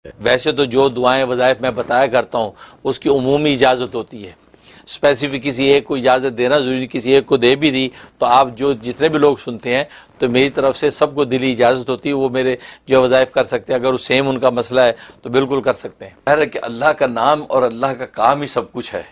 ویسے تو جو دعائیں وظائف میں بتایا کرتا ہوں اس کی عمومی اجازت ہوتی ہے، اسپیسیفک کسی ایک کو اجازت دینا ضروری، کسی ایک کو دے بھی دی تو آپ جو جتنے بھی لوگ سنتے ہیں تو میری طرف سے سب کو دلی اجازت ہوتی ہے، وہ میرے جو وظائف کر سکتے ہیں، اگر وہ سیم ان کا مسئلہ ہے تو بالکل کر سکتے ہیں۔ ہے کہ اللہ کا نام اور اللہ کا کام ہی سب کچھ ہے،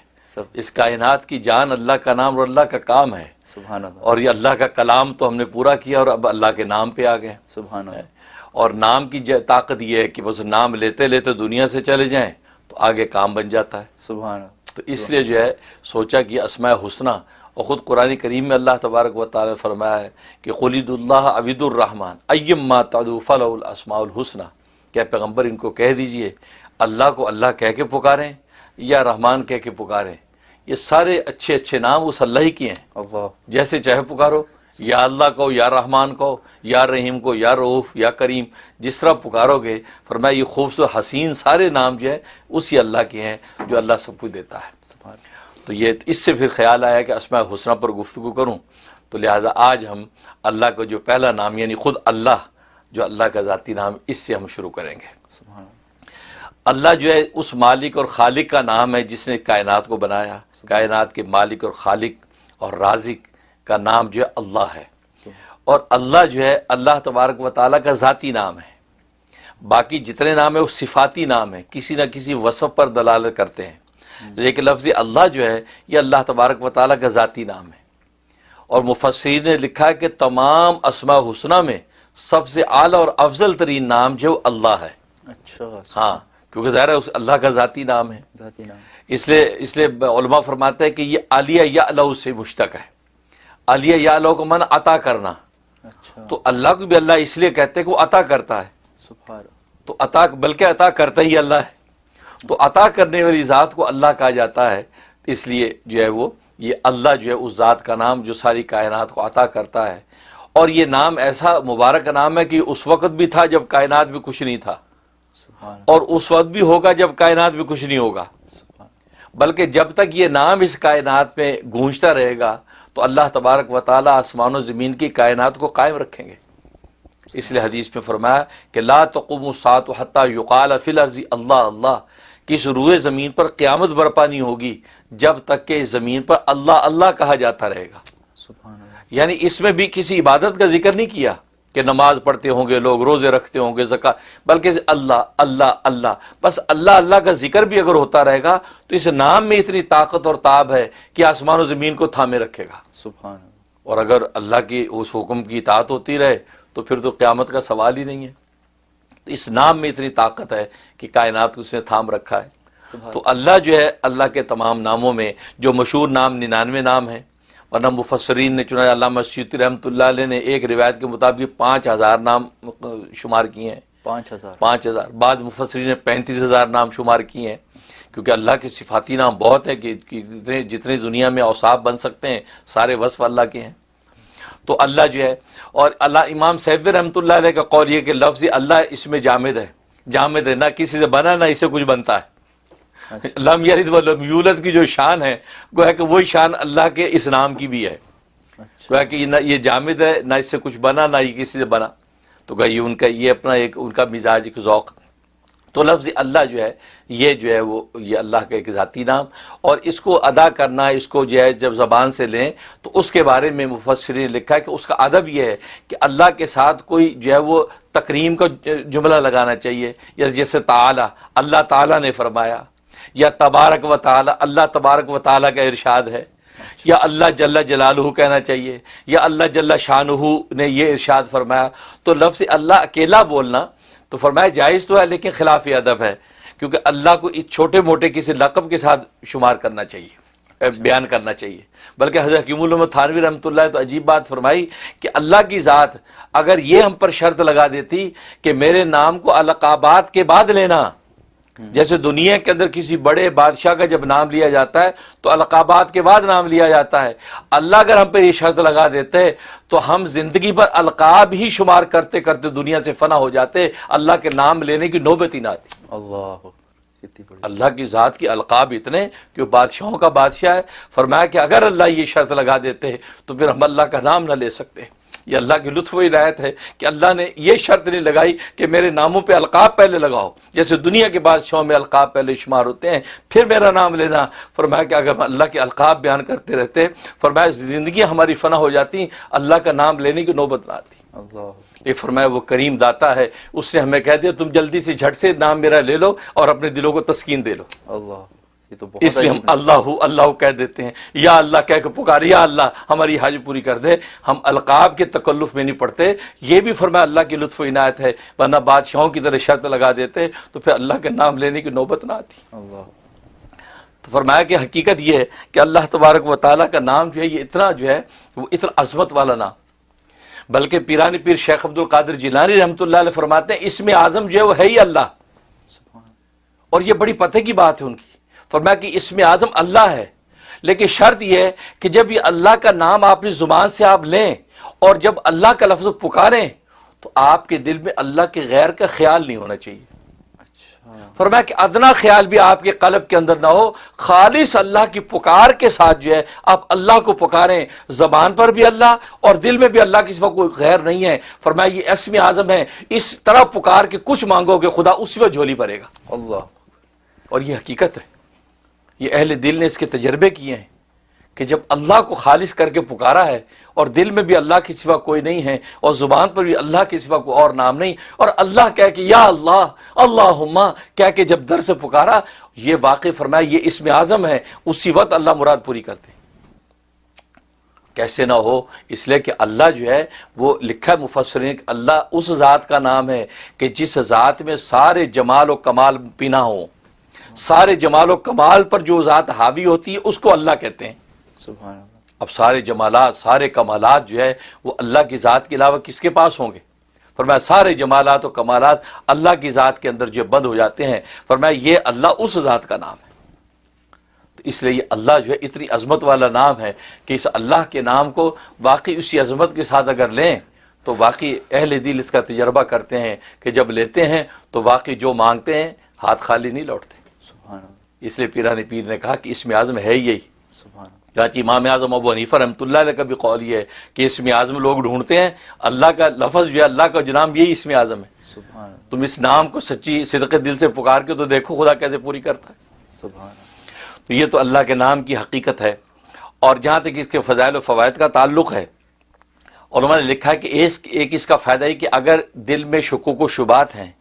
اس کائنات کی جان اللہ کا نام اور اللہ کا کام ہے، سبحان اللہ۔ اور یہ اللہ کا کلام تو ہم نے پورا کیا اور اب اللہ کے نام پہ آ گئے۔ سبحان اللہ۔ اور نام کی طاقت یہ ہے کہ بس نام لیتے لیتے دنیا سے چلے جائیں تو آگے کام بن جاتا ہے۔ سبحان اللہ۔ تو اس لیے جو ہے سوچا کہ اسماء حسنہ، اور خود قرآن کریم میں اللہ تبارک و تعالی نے فرمایا ہے کہ قل ادعوا اللہ او ادعوا الرحمن ایما تدعوا فلہ الاسماء الحسنى، کہ پیغمبر ان کو کہہ دیجئے اللہ کو اللہ کہہ کے پکاریں یا رحمان کہہ کے پکاریں، یہ سارے اچھے اچھے نام اس اللہ ہی کے ہیں، اللہ جیسے چاہے پکارو، یا اللہ کو، یا رحمان کو، یا رحیم کو، یا رؤوف، یا کریم، جس طرح پکارو گے، فرمایا یہ خوبصورت حسین سارے نام جو ہے اسی اللہ کے ہیں جو اللہ سب کچھ دیتا ہے۔ تو یہ اس سے پھر خیال آیا کہ اسماء حسنہ پر گفتگو کروں، تو لہذا آج ہم اللہ کا جو پہلا نام یعنی خود اللہ، جو اللہ کا ذاتی نام، اس سے ہم شروع کریں گے۔ اللہ جو ہے اس مالک اور خالق کا نام ہے جس نے کائنات کو بنایا، کائنات کے مالک اور خالق اور رازق کا نام جو ہے اللہ ہے، اور اللہ جو ہے اللہ تبارک و تعالیٰ کا ذاتی نام ہے۔ باقی جتنے نام ہیں وہ صفاتی نام ہیں، کسی نہ کسی وصف پر دلالت کرتے ہیں، لیکن لفظ اللہ جو ہے یہ اللہ تبارک و تعالیٰ کا ذاتی نام ہے۔ اور مفسرین نے لکھا ہے کہ تمام اسماء حسنہ میں سب سے اعلیٰ اور افضل ترین نام جو ہے اللہ ہے۔ اچھا، ہاں، کیونکہ ظاہر ہے اس اللہ کا ذاتی نام ہے، ذاتی نام۔ اس لیے علماء فرماتے ہیں کہ یہ علیہ یعلو سے مشتق ہے۔ علیہ یعلو کو من عطا کرنا، اچھا، تو اللہ کو بھی اللہ اس لیے کہتے ہیں کہ وہ عطا کرتا ہے، سبحان اللہ۔ تو عطا بلکہ عطا کرتا ہی اللہ ہے، تو عطا کرنے والی ذات کو اللہ کہا جاتا ہے، اس لیے جو ہے وہ یہ اللہ جو ہے اس ذات کا نام جو ساری کائنات کو عطا کرتا ہے۔ اور یہ نام ایسا مبارک نام ہے کہ اس وقت بھی تھا جب کائنات میں کچھ نہیں تھا، سبحان اور اس وقت بھی ہوگا جب کائنات میں کچھ نہیں ہوگا، بلکہ جب تک یہ نام اس کائنات میں گونجتا رہے گا تو اللہ تبارک و تعالی آسمان و زمین کی کائنات کو قائم رکھیں گے۔ اس لیے حدیث میں فرمایا کہ لا تقوم الساعة حتى يقال في الارض اللہ اللہ، کہ اس روئے زمین پر قیامت برپا نہیں ہوگی جب تک کہ اس زمین پر اللہ اللہ کہا جاتا رہے گا۔ سبحان اللہ۔ یعنی اس میں بھی کسی عبادت کا ذکر نہیں کیا کہ نماز پڑھتے ہوں گے لوگ، روزے رکھتے ہوں گے، زکوٰۃ، بلکہ اللہ اللہ اللہ، بس اللہ اللہ کا ذکر بھی اگر ہوتا رہے گا تو اس نام میں اتنی طاقت اور تاب ہے کہ آسمان و زمین کو تھامے رکھے گا۔ سبحان اللہ۔ اور اگر اللہ کی اس حکم کی اطاعت ہوتی رہے تو پھر تو قیامت کا سوال ہی نہیں ہے۔ تو اس نام میں اتنی طاقت ہے کہ کائنات کو اس نے تھام رکھا ہے۔ تو اللہ جو ہے اللہ کے تمام ناموں میں جو مشہور نام 99 نام ہیں، ورنہ مفسرین نے چنانچہ علامہ سیوطی رحمۃ اللہ علیہ نے ایک روایت کے مطابق 5000 نام شمار کیے ہیں، 5000، بعض مفسرین نے 35000 نام شمار کیے ہیں، کیونکہ اللہ کے صفاتی نام بہت ہیں کہ جتنے دنیا میں اوصاف بن سکتے ہیں سارے وصف اللہ کے ہیں۔ تو اللہ جو ہے، اور اللہ امام سیوطی رحمۃ اللہ علیہ کا قول یہ کہ لفظ اللہ اس میں جامد ہے، جامد ہے، نہ کسی سے بنا نہ اسے کچھ بنتا ہے۔ لم یلد ولم یولد کی جو شان ہے گویا کہ وہی شان اللہ کے اس نام کی بھی ہے، گویا کہ نہ یہ جامد ہے، نہ اس سے کچھ بنا، نہ یہ کسی سے بنا، تو گویا یہ ان کا یہ اپنا ایک ان کا مزاج، ایک ذوق۔ تو لفظ اللہ جو ہے یہ جو ہے وہ یہ اللہ کا ایک ذاتی نام، اور اس کو ادا کرنا، اس کو جو ہے جب زبان سے لیں تو اس کے بارے میں مفسرین نے لکھا ہے کہ اس کا ادب یہ ہے کہ اللہ کے ساتھ کوئی جو ہے وہ تکریم کا جملہ لگانا چاہیے، یا جیسے تعالی، اللہ تعالیٰ نے فرمایا، یا تبارک و تعالی، اللہ تبارک و تعالی کا ارشاد ہے، یا اللہ جل جلالہ کہنا چاہیے، یا اللہ جل شانہ نے یہ ارشاد فرمایا۔ تو لفظ اللہ اکیلا بولنا تو فرمایا جائز تو ہے لیکن خلاف ادب ہے، کیونکہ اللہ کو اس چھوٹے موٹے کسی لقب کے ساتھ شمار کرنا چاہیے، بیان کرنا چاہیے۔ بلکہ حضرت حکیم الامہ تھانوی رحمۃ اللہ نے تو عجیب بات فرمائی کہ اللہ کی ذات اگر یہ ہم پر شرط لگا دیتی کہ میرے نام کو القابات کے بعد لینا، جیسے دنیا کے اندر کسی بڑے بادشاہ کا جب نام لیا جاتا ہے تو القابات کے بعد نام لیا جاتا ہے، اللہ اگر ہم پہ یہ شرط لگا دیتے تو ہم زندگی پر القاب ہی شمار کرتے کرتے دنیا سے فنا ہو جاتے، اللہ کے نام لینے کی نوبت ہی نہ آتی۔ اللہ، اللہ کی ذات کی القاب اتنے کہ وہ بادشاہوں کا بادشاہ ہے، فرمایا کہ اگر اللہ یہ شرط لگا دیتے تو پھر ہم اللہ کا نام نہ لے سکتے۔ یہ اللہ کی لطف و عنایت ہے کہ اللہ نے یہ شرط نہیں لگائی کہ میرے ناموں پہ القاب پہلے لگاؤ، جیسے دنیا کے بادشاہوں میں القاب پہلے شمار ہوتے ہیں پھر میرا نام لینا۔ فرمایا کہ اگر ہم اللہ کے القاب بیان کرتے رہتے، فرمایا زندگیاں ہماری فنا ہو جاتی، اللہ کا نام لینے کی نوبت نہ آتی۔ اللہ یہ فرمایا وہ کریم داتا ہے، اس نے ہمیں کہہ دیا تم جلدی سے جھٹ سے نام میرا لے لو اور اپنے دلوں کو تسکین دے لو۔ اللہ، یہ تو بہت اس لیے ہم عجیب ہے۔ اللہ اللہ کہہ دیتے ہیں، یا اللہ کہہ کے پکارے، یا اللہ ہماری حاجت پوری کر دے۔ ہم القاب کے تکلف میں نہیں پڑتے، یہ بھی فرمایا اللہ کی لطف و عنایت ہے، ورنہ بادشاہوں کی طرح شرط لگا دیتے تو پھر اللہ کے نام لینے کی نوبت نہ آتی۔ اللہ تو فرمایا کہ حقیقت یہ ہے کہ اللہ تبارک و تعالیٰ کا نام جو ہے یہ اتنا جو ہے وہ اتنا عظمت والا نام، بلکہ پیرانی پیر شیخ عبد القادر جیلانی رحمۃ اللہ علیہ فرماتے ہیں اسم اعظم جو ہے وہ ہے ہی اللہ، سبحان اور یہ بڑی پتہ کی بات ہے ان کی۔ فرمایا کہ اسم اعظم اللہ ہے، لیکن شرط یہ ہے کہ جب یہ اللہ کا نام اپنی زبان سے آپ لیں اور جب اللہ کا لفظ پکاریں تو آپ کے دل میں اللہ کے غیر کا خیال نہیں ہونا چاہیے۔ اچھا، فرمایا کہ ادنا خیال بھی آپ کے قلب کے اندر نہ ہو، خالص اللہ کی پکار کے ساتھ جو ہے آپ اللہ کو پکاریں، زبان پر بھی اللہ اور دل میں بھی اللہ کے سوا کوئی غیر نہیں ہے۔ فرمایا یہ اسم اعظم ہے، اس طرح پکار کے کچھ مانگو گے خدا اسی وقت جھولی بھرے گا، اللہ اور یہ حقیقت ہے۔ یہ اہل دل نے اس کے تجربے کیے ہیں کہ جب اللہ کو خالص کر کے پکارا ہے اور دل میں بھی اللہ کے سوا کوئی نہیں ہے اور زبان پر بھی اللہ کے سوا کوئی اور نام نہیں، اور اللہ کہہ کے یا اللہ اللہم کہہ کے جب در سے پکارا، یہ واقع فرمایا یہ اسم اعظم ہے، اسی وقت اللہ مراد پوری کرتے۔ کیسے نہ ہو، اس لیے کہ اللہ جو ہے وہ لکھا ہے مفسرین کہ اللہ اس ذات کا نام ہے کہ جس ذات میں سارے جمال و کمال پنہاں ہوں، سارے جمال و کمال پر جو ذات حاوی ہوتی ہے اس کو اللہ کہتے ہیں۔ سبحان اللہ، اب سارے جمالات سارے کمالات جو ہے وہ اللہ کی ذات کے علاوہ کس کے پاس ہوں گے؟ فرمایا سارے جمالات و کمالات اللہ کی ذات کے اندر جو بند ہو جاتے ہیں۔ فرمایا یہ اللہ اس ذات کا نام ہے، تو اس لیے یہ اللہ جو ہے اتنی عظمت والا نام ہے کہ اس اللہ کے نام کو واقعی اسی عظمت کے ساتھ اگر لیں تو واقعی اہل دل اس کا تجربہ کرتے ہیں کہ جب لیتے ہیں تو واقعی جو مانگتے ہیں ہاتھ خالی نہیں لوٹتے۔ سبحان اللہ، اس لیے پیرانی پیر نے کہا کہ اسم اعظم ہے یہی۔ سبحان اللہ، چاچی امام اعظم ابو حنیفہ رحمۃ اللہ علیہ کا بھی قول یہ ہے کہ اسم اعظم لوگ ڈھونڈتے ہیں، اللہ کا لفظ جو ہے اللہ کا جو نام یہی اسم اعظم ہے۔ سبحان اللہ، تم اس نام کو سچی صدق دل سے پکار کے تو دیکھو خدا کیسے پوری کرتا ہے۔ سبحان اللہ، تو یہ تو اللہ کے نام کی حقیقت ہے۔ اور جہاں تک اس کے فضائل و فوائد کا تعلق ہے، علماء نے لکھا ہے کہ ایک اس کا فائدہ ہے کہ اگر دل میں شکوک و شبہات ہیں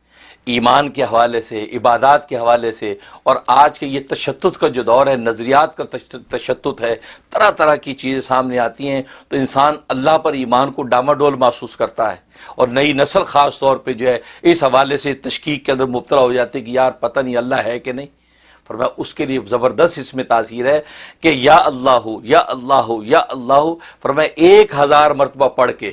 ایمان کے حوالے سے، عبادات کے حوالے سے، اور آج کے یہ تشدد کا جو دور ہے، نظریات کا تشدد ہے، طرح طرح کی چیزیں سامنے آتی ہیں، تو انسان اللہ پر ایمان کو ڈاماڈول محسوس کرتا ہے، اور نئی نسل خاص طور پہ جو ہے اس حوالے سے تشکیک کے اندر مبتلا ہو جاتی ہے کہ یار پتہ نہیں اللہ ہے کہ نہیں۔ فرمایا اس کے لیے زبردست اس میں تاثیر ہے کہ یا اللہ یا اللہ یا اللہ، فرمایا 1000 مرتبہ پڑھ کے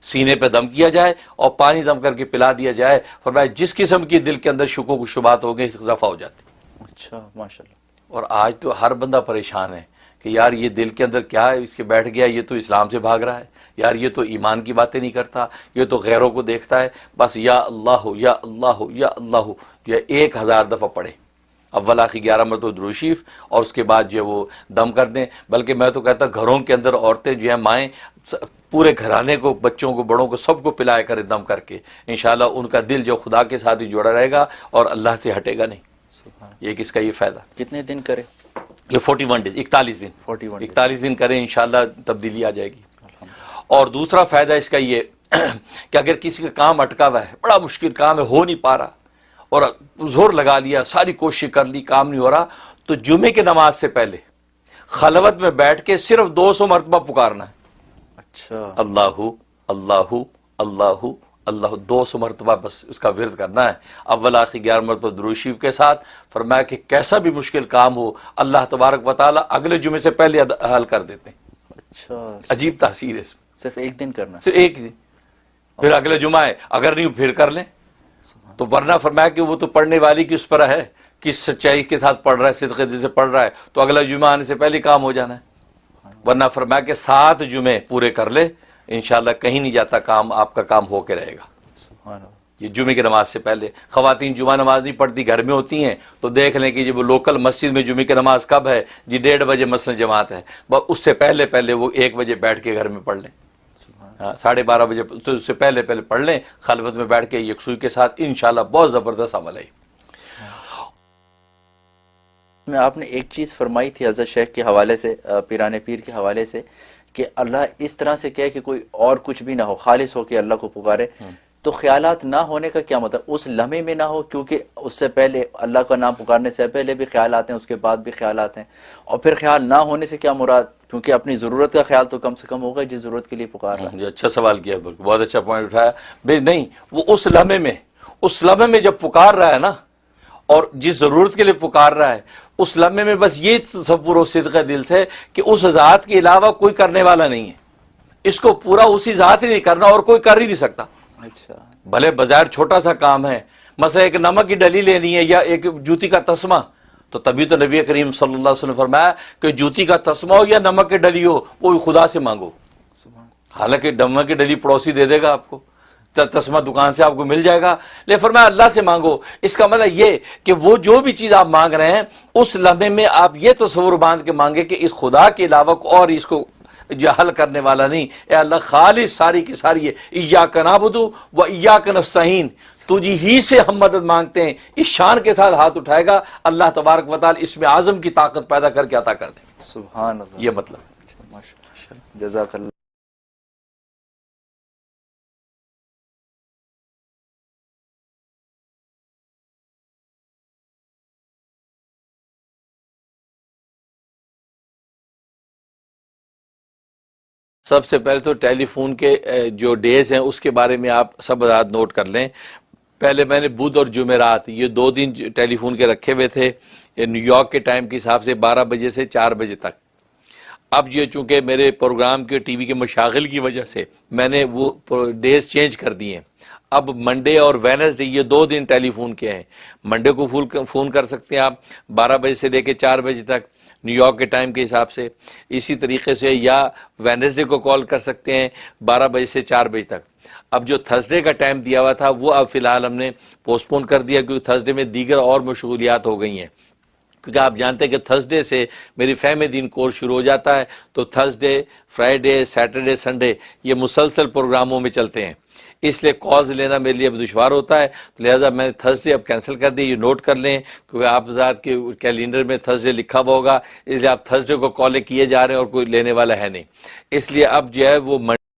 سینے پہ دم کیا جائے اور پانی دم کر کے پلا دیا جائے، فرمایا جس قسم کی دل کے اندر شکوک و شبہات ہو گئے رفع ہو جاتی۔ اچھا، ماشاء اللہ، اور آج تو ہر بندہ پریشان ہے کہ یار یہ دل کے اندر کیا ہے، اس کے بیٹھ گیا، یہ تو اسلام سے بھاگ رہا ہے، یار یہ تو ایمان کی باتیں نہیں کرتا، یہ تو غیروں کو دیکھتا ہے، بس یا اللہ یا اللہ یا اللہ جو ہے 1000 دفعہ پڑھے، اول آخر 11 مرتبہ درود شریف، اور اس کے بعد جو ہے وہ دم کر دیں۔ بلکہ میں تو کہتا گھروں کے اندر عورتیں جو ہیں مائیں پورے گھرانے کو، بچوں کو، بڑوں کو، سب کو پلایا کرے دم کر کے، انشاءاللہ ان کا دل جو خدا کے ساتھ ہی جڑا رہے گا اور اللہ سے ہٹے گا نہیں۔ سبحان یہ کس کا یہ فائدہ؟ کتنے دن کرے؟ یہ 41 ڈیز، 41 دن 41 days. 41 دن کریں، انشاءاللہ تبدیلی آ جائے گی۔ اور دوسرا فائدہ اس کا یہ کہ اگر کسی کا کام اٹکا ہوا ہے، بڑا مشکل کام ہے، ہو نہیں پا رہا، اور زور لگا لیا، ساری کوشش کر لی، کام نہیں ہو رہا، تو جمعے کی نماز سے پہلے خلوت میں بیٹھ کے صرف 200 مرتبہ پکارنا ہے، اچھا، اللہ اللہ اللہ اللہ، 200 مرتبہ بس اس کا ورد کرنا ہے، اول آخر 11 مرتبہ درود شریف کے ساتھ۔ فرمایا کہ کیسا بھی مشکل کام ہو اللہ تبارک و تعالیٰ اگلے جمعے سے پہلے حل کر دیتے ہیں۔ اچھا، عجیب تاثیر ہے اس میں، صرف ایک دن کرنا؟ صرف ایک دن، پھر اگلے جمعہ ہے، اگر نہیں پھر کر لیں تو، ورنہ فرمایا کہ وہ تو پڑھنے والی کی اس پر ہے، کس سچائی کے ساتھ پڑھ رہا ہے، صدق دل سے پڑھ رہا ہے، تو اگلا جمعہ آنے سے پہلے کام ہو جانا ہے، ورنہ فرمایا کہ 7 جمعے پورے کر لے، انشاءاللہ کہیں نہیں جاتا کام، آپ کا کام ہو کے رہے گا۔ سبحان اللہ، یہ جمعے کی نماز سے پہلے، خواتین جمعہ نماز نہیں پڑھتی، گھر میں ہوتی ہیں، تو دیکھ لیں کہ جب وہ لوکل مسجد میں جمعے کی نماز کب ہے جی، 1:30 بجے مثلا جماعت ہے، بس اس سے پہلے وہ 1 بجے بیٹھ کے گھر میں پڑھ لیں، سبحان 12:30 بجے تو اس سے پہلے پڑھ لیں خلوت میں بیٹھ کے یکسوئی کے ساتھ، انشاءاللہ بہت زبردست عمل ہے۔ میں آپ نے ایک چیز فرمائی تھی حضرت شیخ کے حوالے سے، پیران پیر کے حوالے سے، کہ اللہ اس طرح سے کہے کہ کوئی اور کچھ بھی نہ ہو، خالص ہو کے اللہ کو پکارے، تو خیالات نہ ہونے کا کیا مطلب؟ اس لمحے میں نہ ہو، کیونکہ اس سے پہلے اللہ کا نام پکارنے سے پہلے بھی خیالات ہیں، اس کے بعد بھی خیالات ہیں، اور پھر خیال نہ ہونے سے کیا مراد؟ کیونکہ اپنی ضرورت کا خیال تو کم سے کم ہوگا جس ضرورت کے لیے پکار رہا ہے۔ اچھا سوال کیا، بہت اچھا پوائنٹ اٹھایا بھائی۔ نہیں، وہ اس لمحے میں جب پکار رہا ہے نا، اور جس ضرورت کے لیے پکار رہا ہے، اس لمحے میں بس یہ تصور و صدق دل سے کہ اس ذات کے علاوہ کوئی کرنے والا نہیں ہے، اس کو پورا اسی ذات ہی نہیں کرنا اور کوئی کر ہی نہیں سکتا۔ اچھا، بھلے بظاہر چھوٹا سا کام ہے، مثلا ایک نمک کی ڈلی لینی ہے یا ایک جوتی کا تسمہ، تو تبھی تو نبی کریم صلی اللہ علیہ وسلم نے فرمایا کہ جوتی کا تسمہ ہو یا نمک کی ڈلی ہو، وہ بھی خدا سے مانگو۔ حالانکہ نمک کی ڈلی پڑوسی دے دے گا آپ کو، تسمہ دکان سے آپ کو مل جائے گا، لیکن فرمایا اللہ سے مانگو۔ اس کا مطلب یہ کہ وہ جو بھی چیز آپ مانگ رہے ہیں اس لمحے میں آپ یہ تصور باندھ کے مانگے کہ اس خدا کے علاوہ اور اس کو جو حل کرنے والا نہیں، اے اللہ خالص ساری کی ساری ہے، ایاک نعبد و ایاک نستعین، تجھی ہی سے ہم مدد مانگتے ہیں۔ اس شان کے ساتھ ہاتھ اٹھائے گا، اللہ تبارک و تعالی اس میں اعظم کی طاقت پیدا کر کے عطا کر دے۔ سبحان اللہ، یہ مطلب۔ اچھا، ماشاء اللہ، جزاک اللہ۔ سب سے پہلے تو ٹیلی فون کے جو ڈیز ہیں اس کے بارے میں آپ سب حضرات نوٹ کر لیں۔ پہلے میں نے بدھ اور جمعرات یہ 2 دن ٹیلی فون کے رکھے ہوئے تھے، نیو یارک کے ٹائم کے حساب سے 12 بجے سے 4 بجے تک۔ اب یہ چونکہ میرے پروگرام کے ٹی وی کے مشاغل کی وجہ سے میں نے وہ ڈیز چینج کر دیے ہیں۔ اب منڈے اور وینسڈے یہ 2 دن ٹیلی فون کے ہیں۔ منڈے کو فون کر سکتے ہیں آپ 12 بجے سے لے کے 4 بجے تک نیو یارک کے ٹائم کے حساب سے، اسی طریقے سے یا وینسڈے کو کال کر سکتے ہیں 12 بجے سے 4 بجے تک۔ اب جو تھرسڈے کا ٹائم دیا ہوا تھا وہ اب فی الحال ہم نے پوسٹ پون کر دیا، کیونکہ تھرسڈے میں دیگر اور مشغولیات ہو گئی ہیں، کیونکہ آپ جانتے ہیں کہ تھرسڈے سے میری فہم دین کورس شروع ہو جاتا ہے، تو تھرسڈے، فرائیڈے، سیٹرڈے، سنڈے یہ مسلسل پروگراموں میں چلتے ہیں، اس لیے کالز لینا میرے لیے اب دشوار ہوتا ہے، لہٰذا میں نے تھرسڈے اب کینسل کر دی۔ یہ نوٹ کر لیں کیونکہ آپ ذات کے کیلنڈر میں تھرسڈے لکھا ہوا ہوگا، اس لیے آپ تھرسڈے کو کالیں کیے جا رہے ہیں اور کوئی لینے والا ہے نہیں، اس لیے اب جو ہے وہ